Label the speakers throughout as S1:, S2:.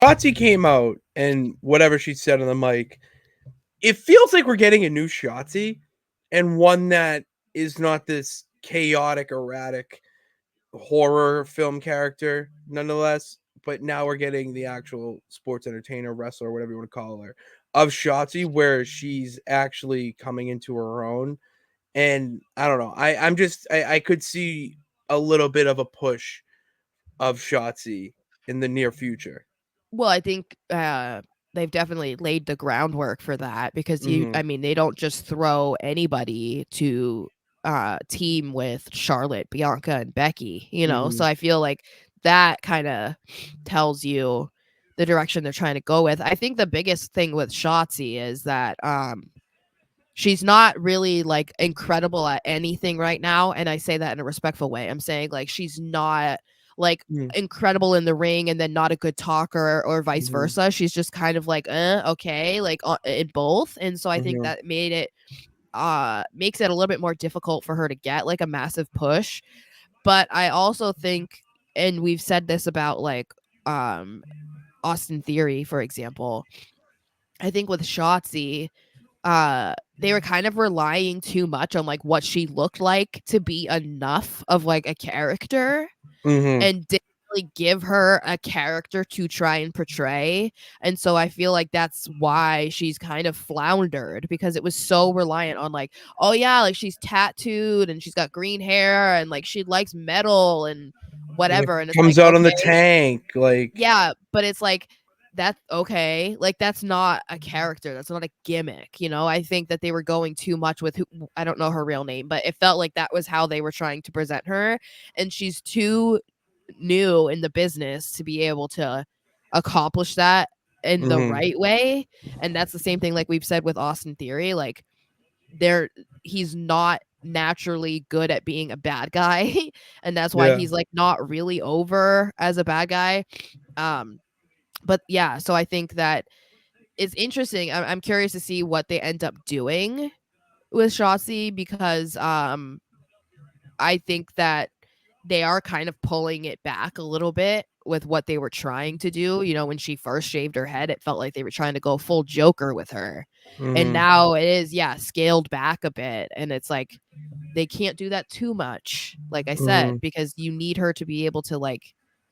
S1: Shotzi came out and whatever she said on the mic, it feels like we're getting a new Shotzi, and one that is not this chaotic, erratic horror film character, nonetheless. But now we're getting the actual sports entertainer, wrestler, whatever you want to call her, of Shotzi, where she's actually coming into her own. And I don't know. I could see a little bit of a push of Shotzi in the near future.
S2: Well, I think they've definitely laid the groundwork for that because
S1: Mm-hmm.
S2: I mean, they don't just throw anybody to team with Charlotte, Bianca, and Becky, you know?
S1: Mm-hmm.
S2: So I feel like that kind of tells you the direction they're trying to go with. I think the biggest thing with Shotzi is that she's not really like incredible at anything right now, and I say that in a respectful way. I'm saying like she's not like incredible in the ring and then not a good talker or vice
S1: Mm-hmm.
S2: versa. She's just kind of like okay, like in both. And so I think
S1: Mm-hmm.
S2: that made it makes it a little bit more difficult for her to get like a massive push. But I also think, and we've said this about like um Austin Theory, for example, I think with Shotzi, they were kind of relying too much on like what she looked like to be enough of like a character,
S1: Mm-hmm.
S2: and didn't really give her a character to try and portray. And so I feel like that's why she's kind of floundered, because it was so reliant on like, oh yeah, like she's tattooed and she's got green hair and like she likes metal and
S1: Like
S2: whatever. And it's like,
S1: comes out on the
S2: okay,
S1: tank, like
S2: yeah, but it's like that's okay. Like that's not a character. That's not a gimmick. You know, I think that they were going too much with who, I don't know her real name, but it felt like that was how they were trying to present her, and she's too new in the business to be able to accomplish that in the
S1: mm-hmm.
S2: right way. And that's the same thing like we've said with Austin Theory. Like there he's not naturally good at being a bad guy and that's why
S1: Yeah.
S2: he's like not really over as a bad guy. Um but yeah, so I think that it's interesting. I'm curious to see what they end up doing with Shotzi because I think that they are kind of pulling it back a little bit with what they were trying to do. You know, when she first shaved her head, it felt like they were trying to go full Joker with her. And
S1: Mm-hmm.
S2: now it is, yeah, scaled back a bit. And it's like they can't do that too much, like I
S1: Mm-hmm.
S2: said, because you need her to be able to like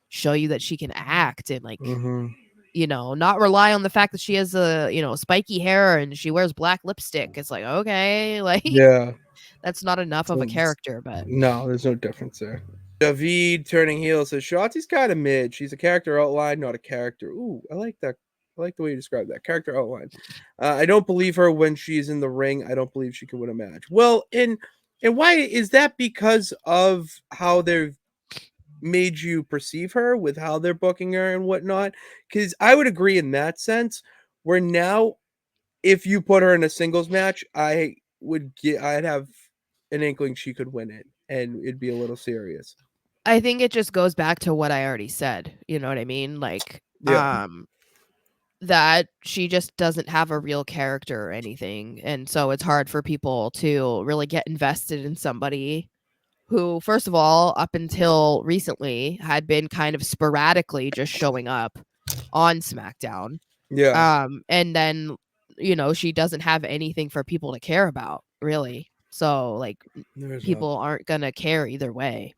S2: show you that she can act and like,
S1: Mm-hmm.
S2: you know, not rely on the fact that she has a, you know, spiky hair and she wears black lipstick. It's like, okay, like
S1: Yeah.
S2: that's not enough of
S1: So
S2: a character, but
S1: no, there's no difference there. David turning heel says Shotzi's kind of mid. She's a character outline, not a character. Ooh, I like that. I like the way you describe that character outline. I don't believe her when she's in the ring. I don't believe she can win a match. Well, and why is that? Because of how they've made you perceive her with how they're booking her and whatnot. Because I would agree in that sense. Where now, if you put her in a singles match, I'd have an inkling she could win it, and it'd be a little serious.
S2: I think it just goes back to what I already said. You know what I mean? Like,
S1: Yeah.
S2: that she just doesn't have a real character or anything. And so it's hard for people to really get invested in somebody who, first of all, up until recently had been kind of sporadically just showing up on SmackDown.
S1: Yeah.
S2: And then, you know, she doesn't have anything for people to care about, really. So, like,
S1: There's not.
S2: people aren't going to care either way.